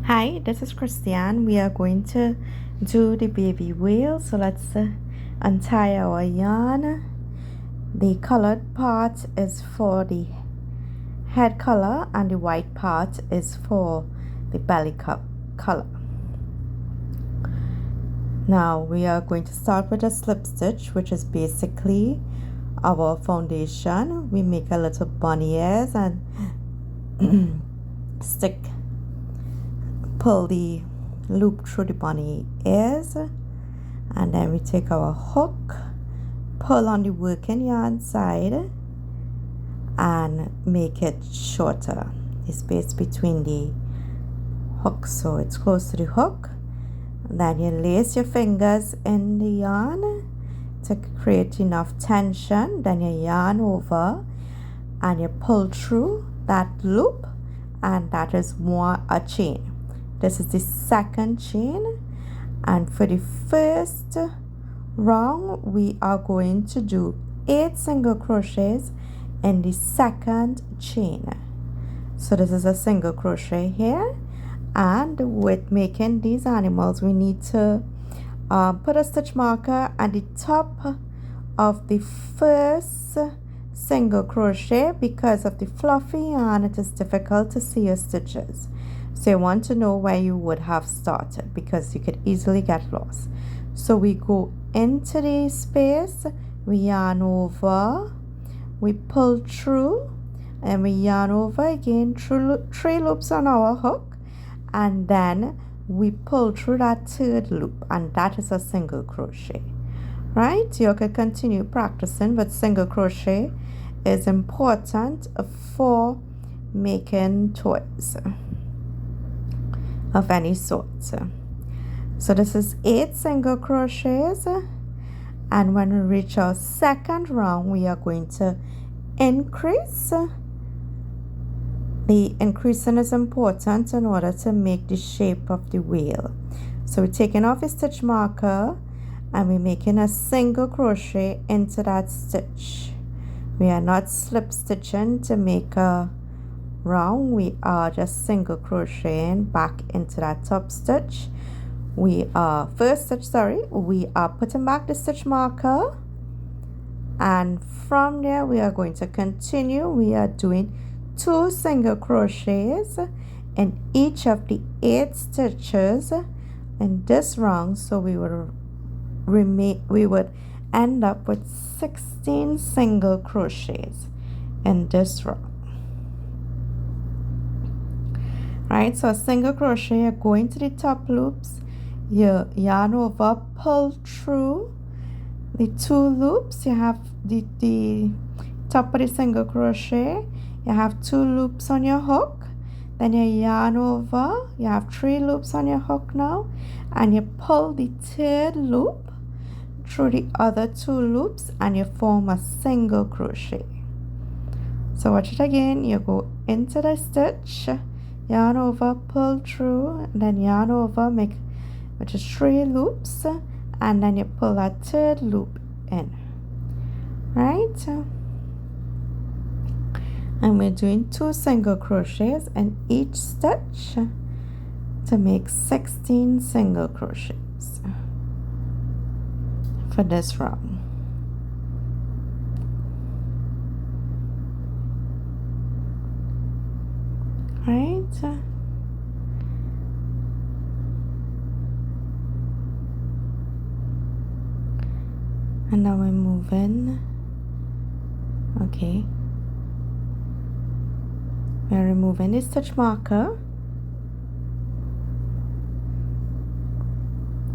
Hi, this is Christian. We are going to do the baby wheel. So let's untie our yarn. The colored part is for the head color and the white part is for the belly cup color. Now we are going to start with a slip stitch, which is basically our foundation. We make a little bunny ears and pull the loop through the bunny ears, and then we take our hook, pull on the working yarn side and make it shorter, the space between the hooks so it's close to the hook. Then you lace your fingers in the yarn to create enough tension, then you yarn over and you pull through that loop, and that is a chain. This is the second chain, and for the first round we are going to do 8 single crochets in the second chain. So this is a single crochet here, and with making these animals we need to put a stitch marker at the top of the first single crochet. Because of the fluffy yarn, it is difficult to see your stitches. So you want to know where you would have started because you could easily get lost. So we go into the space, we yarn over, we pull through, and we yarn over again through 3 loops on our hook, and then we pull through that 3rd loop, and that is a single crochet. Right? You can continue practicing, but single crochet is important for making toys of any sort. So this is 8 single crochets, and when we reach our second round we are going to increase. The increasing is important in order to make the shape of the wheel. So we're taking off a stitch marker and we're making a single crochet into that stitch. We are not slip stitching to make a round, we are just single crocheting back into that top stitch. We are we are putting back the stitch marker, and from there we are going to continue. We are doing 2 single crochets in each of the 8 stitches in this round, so we would end up with 16 single crochets in this round. Right, so a single crochet, you're going to the top loops, you yarn over, pull through the 2 loops, you have the top of the single crochet, you have 2 loops on your hook, then you yarn over, you have 3 loops on your hook now, and you pull the 3rd loop through the other 2 loops and you form a single crochet. So watch it again, you go into the stitch, yarn over, pull through, then yarn over, make which is 3 loops, and then you pull that 3rd loop in. Right, and we're doing 2 single crochets in each stitch to make 16 single crochets for this round. Right, and now we're moving. Okay, we're removing the stitch marker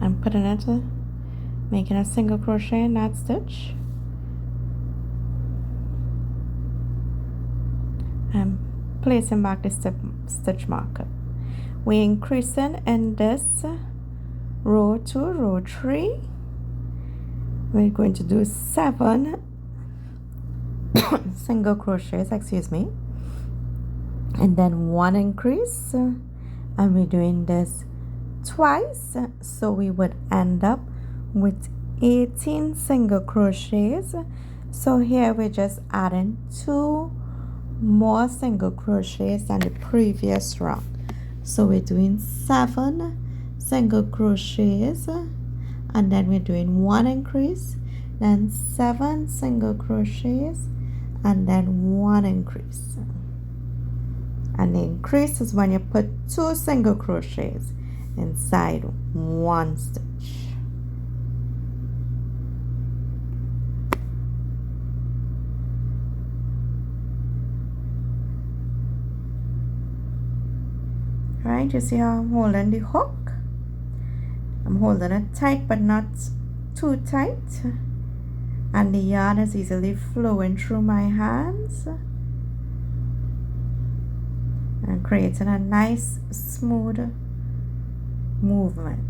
and putting it, making a single crochet in that stitch, and placing back the stitch marker. We're increasing in this row 2, row 3. We're going to do 7 single crochets, and then 1 increase, and we're doing this twice, so we would end up with 18 single crochets. So here we're just adding 2 more single crochets than the previous round. So we're doing 7 single crochets, and then we're doing 1 increase, then 7 single crochets, and then 1 increase. And the increase is when you put 2 single crochets inside 1 stitch. Right, you see how I'm holding the hook? I'm holding it tight but not too tight, and the yarn is easily flowing through my hands and creating a nice smooth movement.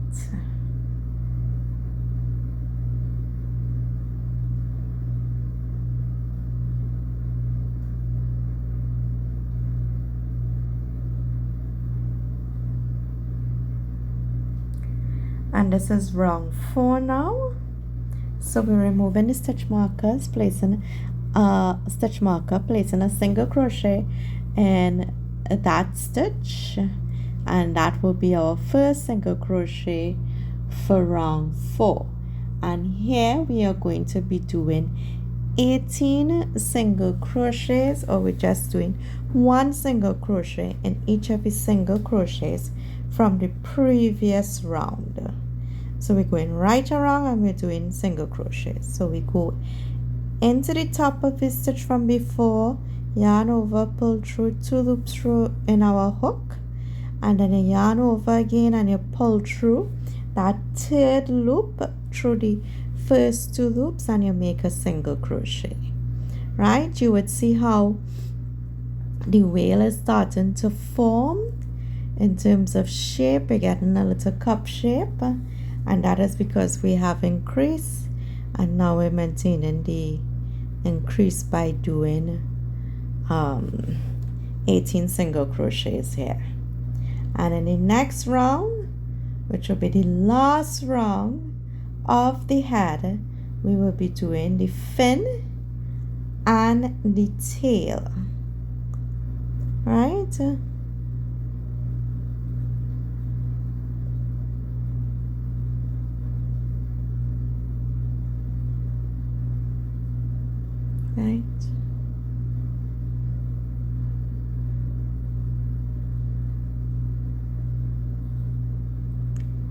And this is round 4 now. So we're removing the stitch markers, placing a stitch marker, placing a single crochet in that stitch, and that will be our first single crochet for round 4. And here we are going to be doing 18 single crochets, or we're just doing 1 single crochet in each of the single crochets from the previous round. So we're going right around and we're doing single crochets. So we go into the top of the stitch from before, yarn over, pull through 2 loops through in our hook, and then you yarn over again and you pull through that 3rd loop through the first 2 loops, and you make a single crochet. Right, you would see how the whale is starting to form in terms of shape. We're getting a little cup shape, and that is because we have increase, and now we're maintaining the increase by doing 18 single crochets here. And in the next round, which will be the last round of the head, we will be doing the fin and the tail. Right, right.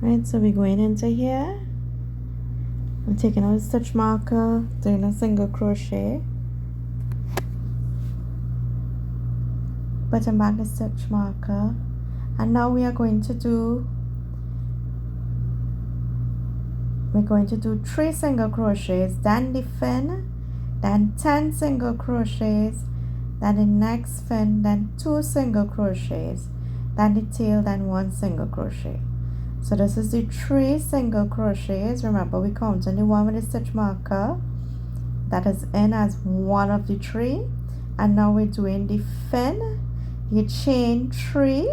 Right, so we're going into here. I'm taking out a stitch marker, doing a single crochet, putting back the stitch marker, and now we're going to do 3 single crochets, then the fin, then 10 single crochets, then the next fin, then 2 single crochets, then the tail, then 1 single crochet. So this is the 3 single crochets. Remember, we counting the one with the stitch marker that is in as one of the 3, and now we're doing the fin. You chain 3,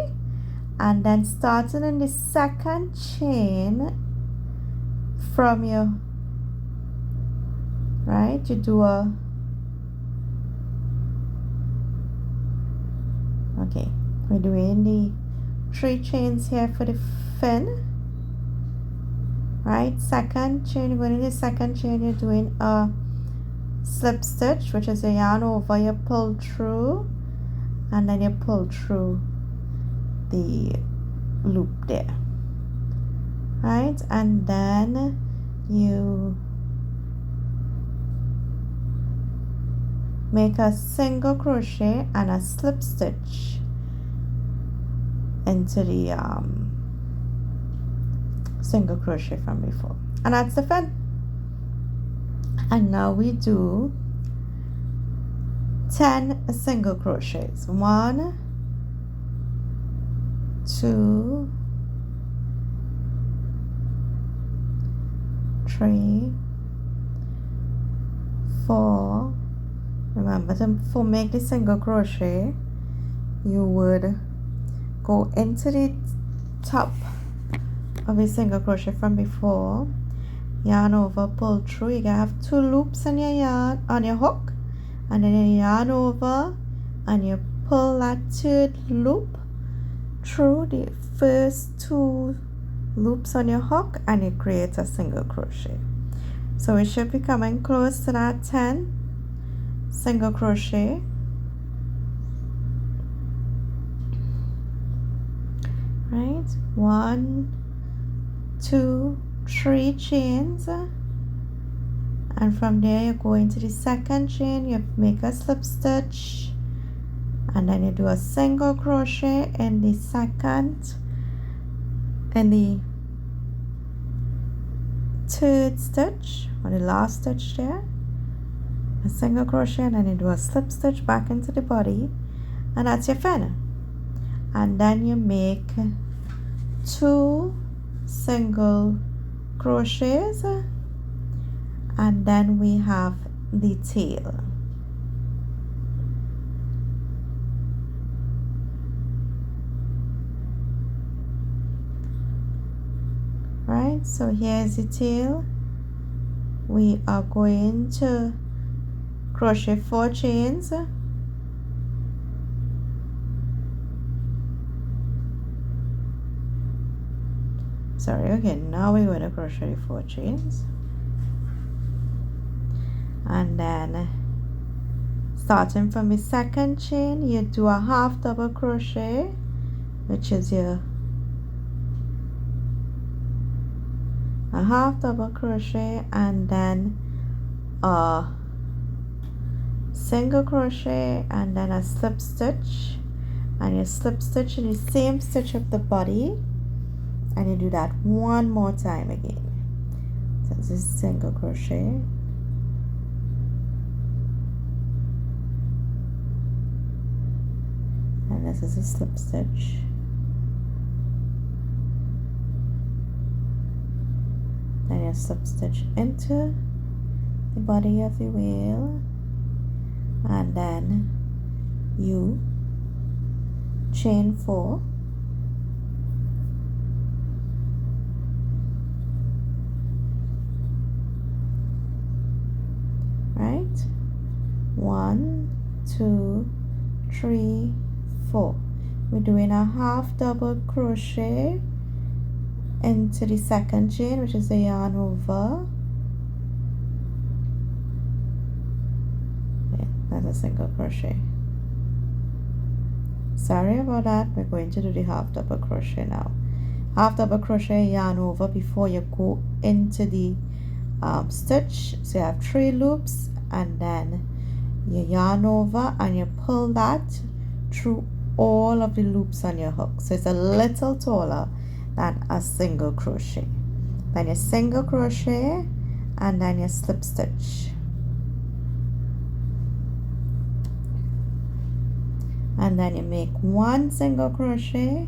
and then starting in the 2nd chain from your right, you do a okay, we're doing the 3 chains here for the fin. Right, 2nd chain, you're going to the 2nd chain, you're doing a slip stitch, which is a yarn over, you pull through, and then you pull through the loop there. Right, and then you make a single crochet and a slip stitch into the single crochet from before, and that's the fin. And now we do 10 single crochets. 1, 2, 3, 4. Remember, to make the single crochet, you would go into the top of a single crochet from before, yarn over, pull through. You can have 2 loops on your yarn on your hook, and then you yarn over and you pull that 3rd loop through the first 2 loops on your hook and you create a single crochet. So we should be coming close to that 10 single crochet. Right, 1, 2, 3 chains, and from there you go into the second chain, you make a slip stitch, and then you do a single crochet in the second, in the third stitch, or the last stitch there, a single crochet, and then you do a slip stitch back into the body, and that's your fin. And then you make 2 single crochets, and then we have the tail. Right, so here's the tail. We are going to crochet 4 chains, sorry, okay, now we're going to crochet 4 chains, and then starting from the second chain you do a half double crochet, which is your a half double crochet, and then a single crochet, and then a slip stitch, and you slip stitch in the same stitch of the body, and you do that one more time again. So this is single crochet, and this is a slip stitch, then you slip stitch into the body of the wheel, and then you chain 4, right, 1, 2, 3, 4. We're doing a half double crochet into the second chain, which is the yarn over. Yeah, that's a single crochet. Sorry about that, we're going to do the half double crochet now. Half double crochet, yarn over before you go into the stitch. So you have 3 loops, and then you yarn over and you pull that through all of the loops on your hook, so it's a little taller than a single crochet. Then you single crochet, and then you slip stitch, and then you make 1 single crochet,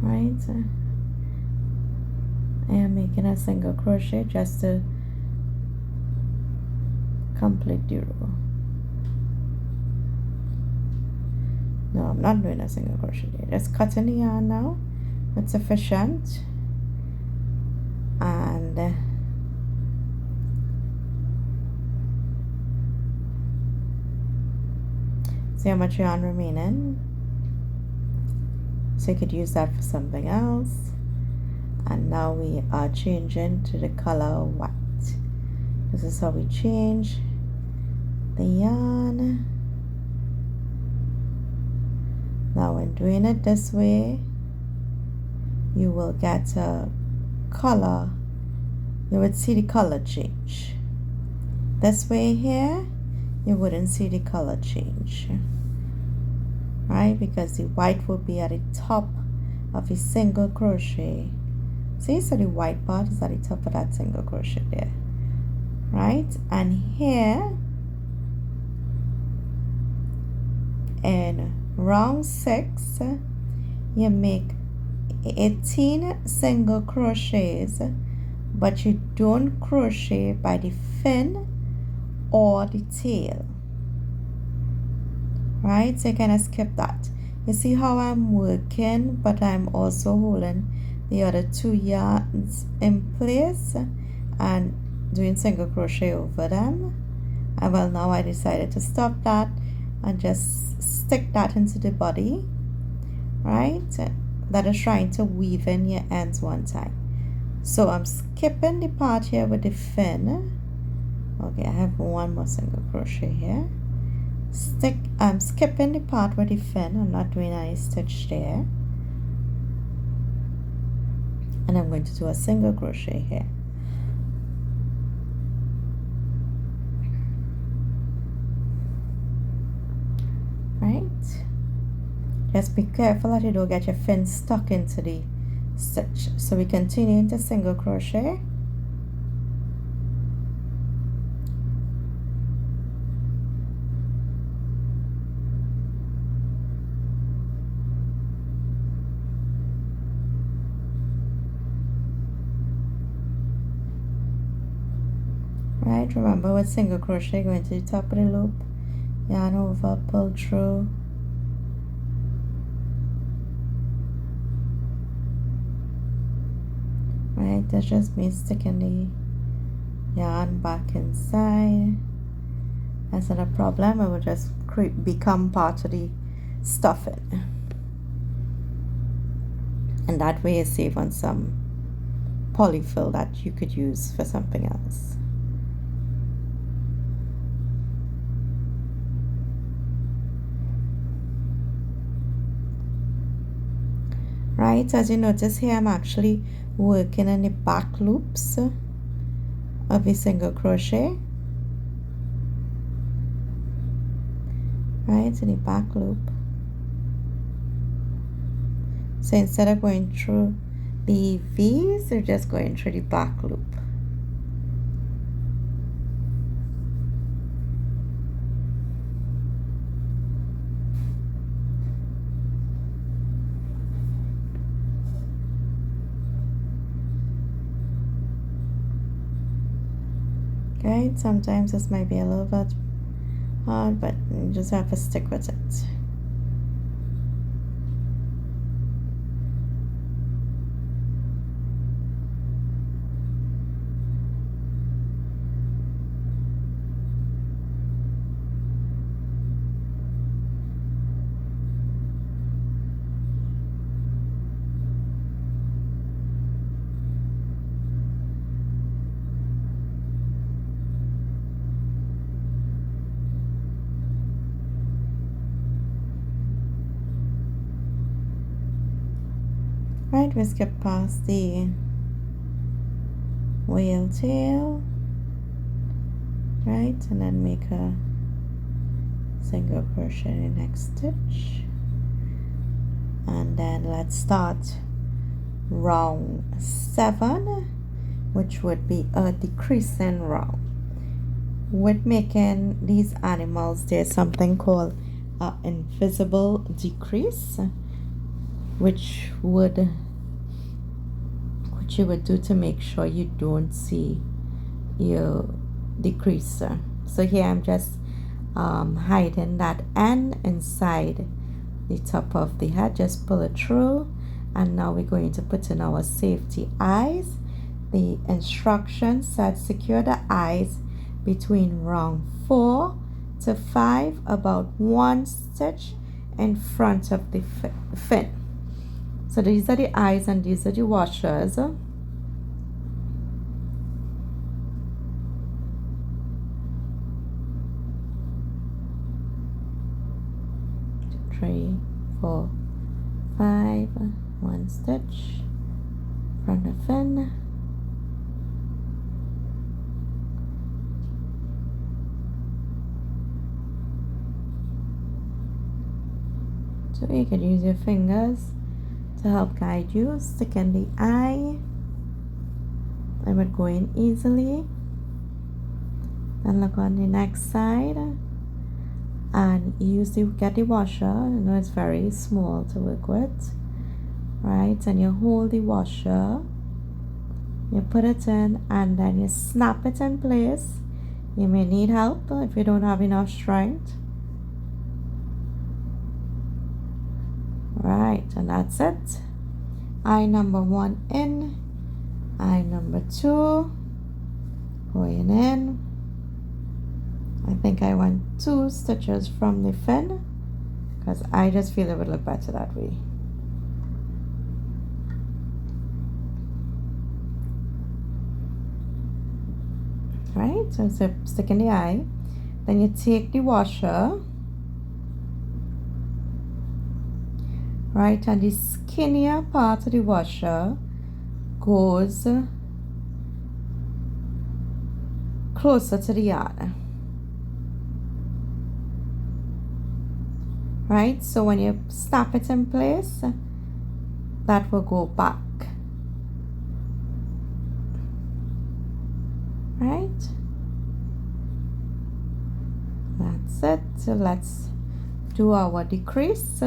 right? I am making a single crochet just to complete the row. No, I'm not doing a single crochet there. Just cutting the yarn now. It's sufficient. And see how much yarn remaining. So you could use that for something else. And now we are changing to the color white. This is how we change the yarn. Now when doing it this way, you will get a color, you would see the color change. This way here, you wouldn't see the color change, right? Because the white will be at the top of a single crochet. See, so the white part is at the top of that single crochet there, right? And here in round 6, you make 18 single crochets, but you don't crochet by the fin or the tail, right? So you kind of skip that. You see how I'm working, but I'm also holding the other 2 yarns in place and doing single crochet over them. And well, now I decided to stop that and just stick that into the body, right? That is trying to weave in your ends one time. So I'm skipping the part here with the fin. Okay, I have one more single crochet here. I'm skipping the part with the fin. I'm not doing any stitch there. And I'm going to do a single crochet here. Right? Just be careful that you don't get your fin stuck into the stitch. So we continue into single crochet. Right, remember with single crochet, going to the top of the loop, yarn over, pull through. Right, that's just me sticking the yarn back inside. That's not a problem, it will just become part of the stuffing. And that way you save on some polyfill that you could use for something else. Right, as you notice here, I'm actually working in the back loops of a single crochet. Right, in the back loop. So instead of going through the V's, you're just going through the back loop. Okay, sometimes this might be a little bit hard, but you just have to stick with it. Right, we skip past the whale tail, right, and then make a single crochet in the next stitch, and then let's start round 7, which would be a decreasing round. With making these animals, there's something called an invisible decrease, which you would do to make sure you don't see your decreaser. So here I'm just hiding that end inside the top of the hat. Just pull it through, and now we're going to put in our safety eyes. The instructions said secure the eyes between round 4 to 5, about 1 stitch in front of the fin. So these are the eyes and these are the washers. 3, 4, 5, 1 stitch, front of fin, so you can use your fingers to help guide you. Stick in the eye, and we're going easily. Then look on the next side and get the washer. You know it's very small to work with, right? And you hold the washer, you put it in, and then you snap it in place. You may need help if you don't have enough strength. Right, and that's it. Eye number 1 in, eye number 2 going in. I think I want 2 stitches from the fin because I just feel it would look better that way. Right, so stick in the eye. Then you take the washer, right, and the skinnier part of the washer goes closer to the yarn. Right, so when you snap it in place, that will go back. Right, that's it. So let's do our decrease.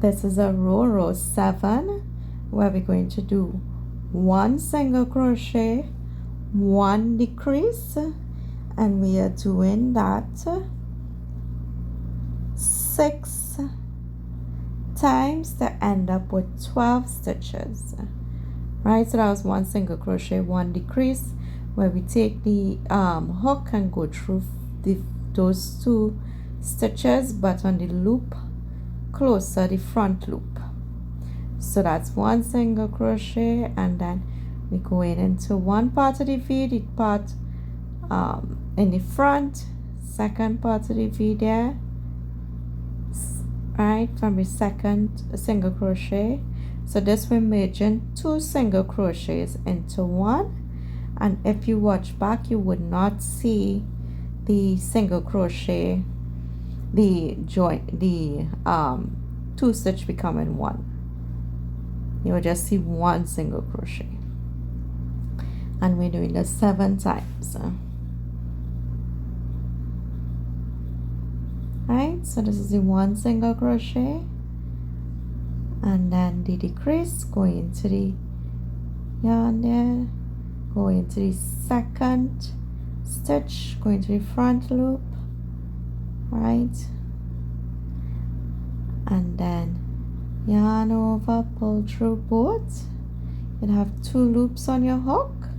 This is a row 7 where we're going to do 1 single crochet, 1 decrease, and we are doing that 6 times to end up with 12 stitches. Right, so that was 1 single crochet, 1 decrease, where we take the hook and go through those 2 stitches, but on the loop closer, the front loop. So that's 1 single crochet, and then we go into one part of the V, the part in the front, second part of the V there, right, from the second single crochet. So this we're merging 2 single crochets into 1, and if you watch back you would not see the single crochet, the joint, the 2 stitch becoming 1. You will just see 1 single crochet, and we're doing this 7 times. Right, so this is the 1 single crochet, and then the decrease, going into the yarn there, go into the second stitch, go into the front loop, right, and then yarn over, pull through both. You'd have 2 loops on your hook,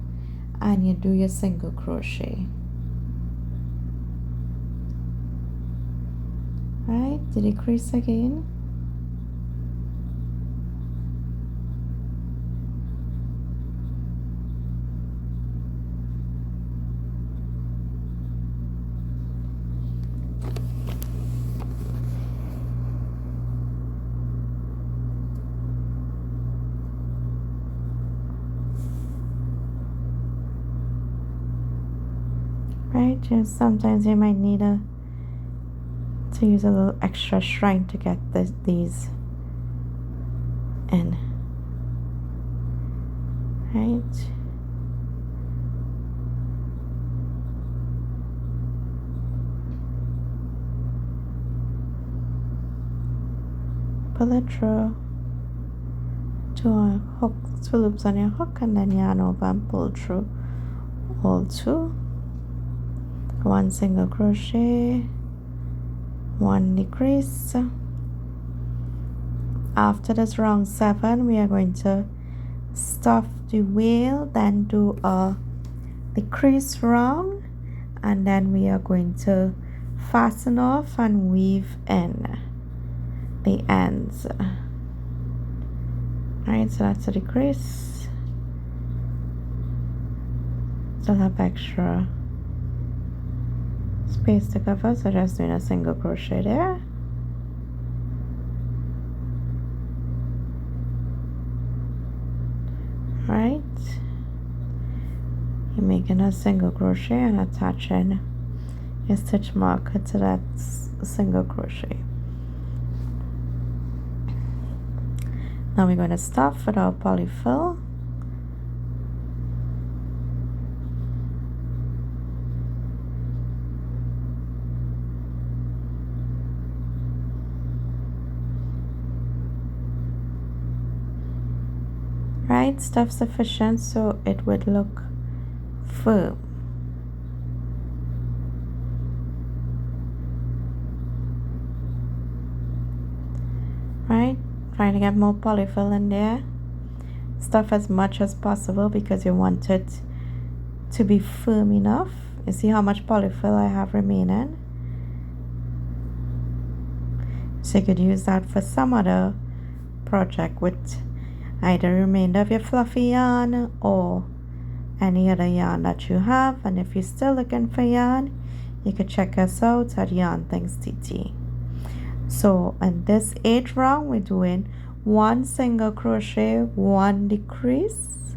and you do your single crochet. Right, the decrease again, right, just sometimes you might need to use a little extra strength to get these in. Right, pull it through, 2 loops on your hook, and then yarn over and pull through all 2, 1 single crochet, 1 decrease. After this round 7 we are going to stuff the wheel, then do a decrease round, and then we are going to fasten off and weave in the ends. Right, so that's a decrease. Still have extra space to cover, so just doing a single crochet there. Right, you're making a single crochet and attaching your stitch marker to that single crochet. Now we're going to stuff with our polyfill. Right, stuff sufficient so it would look firm. trying to get more polyfill in there. Stuff as much as possible because you want it to be firm enough. You see how much polyfill I have remaining? So you could use that for some other project with either remainder of your fluffy yarn or any other yarn that you have. And if you're still looking for yarn, you could check us out at Yarn Things TT. So in this 8th round, we're doing 1 single crochet, 1 decrease,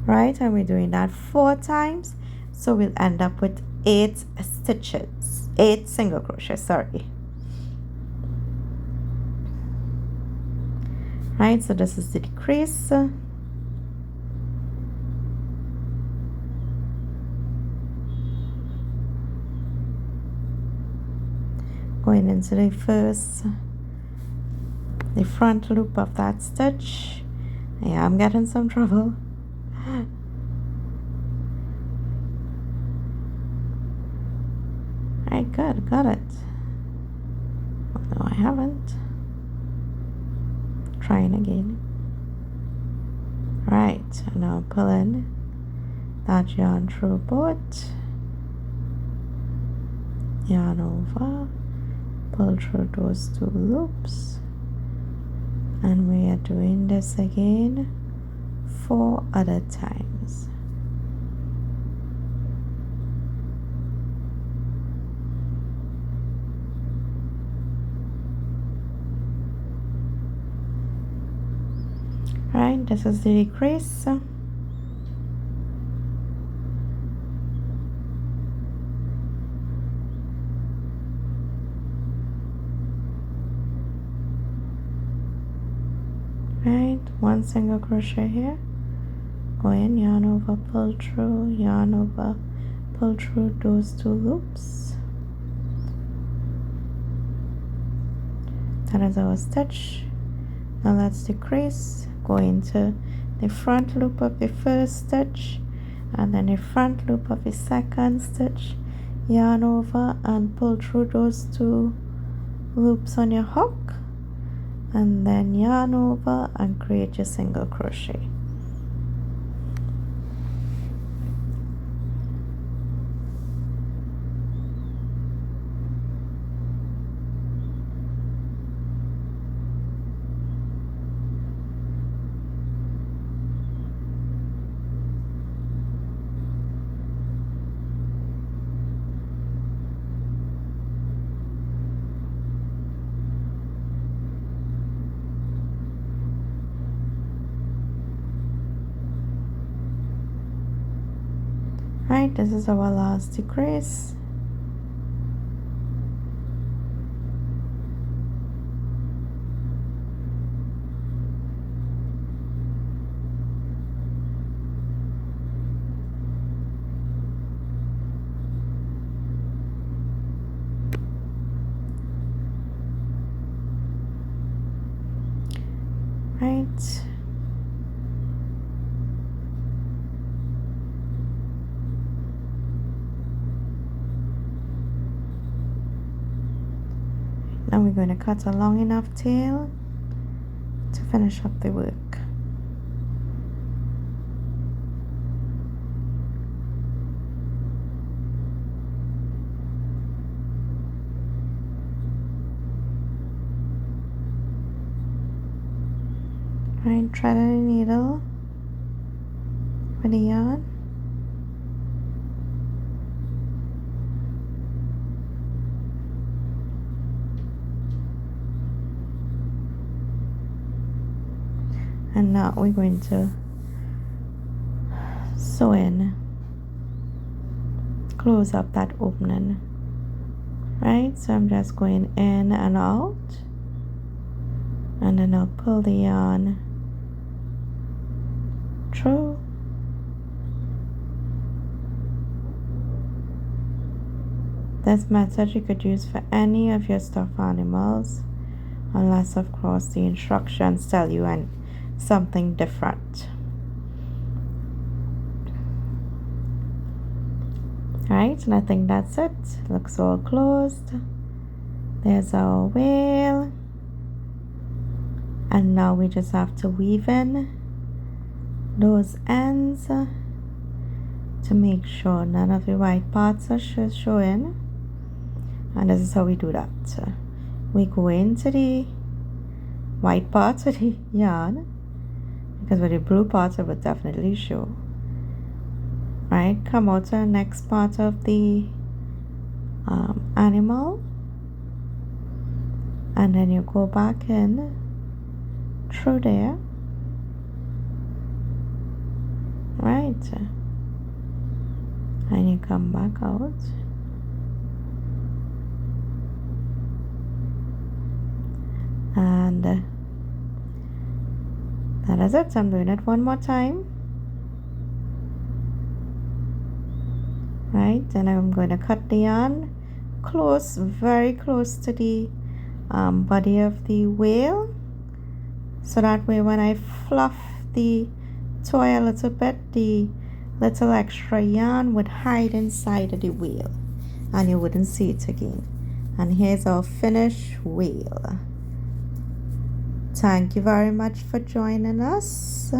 right? And we're doing that 4 times, so we'll end up with 8 stitches, 8 single crochet, sorry. Right, so this is the decrease. Going into the front loop of that stitch. Yeah, I'm getting some trouble. Right, good, got it. No, I haven't. Trying again. Right, now pulling that yarn through both, yarn over, pull through those 2 loops, and we are doing this again 4 other times. Right, this is the decrease. Right, 1 single crochet here, go in, yarn over, pull through, yarn over, pull through those 2 loops. That is our stitch. Now let's decrease, go into the front loop of the first stitch and then the front loop of the second stitch, yarn over and pull through those 2 loops on your hook, and then yarn over and create your single crochet. Right, this is our last decrease. Right. Now we're going to cut a long enough tail to finish up the work. Right, thread the needle with the yarn. And now we're going to sew in, close up that opening. Right, so I'm just going in and out, and then I'll pull the yarn through. This method you could use for any of your stuffed animals, unless of course the instructions tell you and something different. Right, and I think that's it. Looks all closed. There's our whale, And now we just have to weave in those ends to make sure none of the white parts are showing. And this is how we do that. We go into the white parts of the yarn, because with the blue parts it would definitely show. Right, come out to the next part of the animal, and then you go back in through there, right, and you come back out, and that is it. I'm doing it one more time. Right, and I'm going to cut the yarn close, very close to the body of the whale, so that way when I fluff the toy a little bit, the little extra yarn would hide inside of the whale and you wouldn't see it again. And here's our finished whale. Thank you very much for joining us.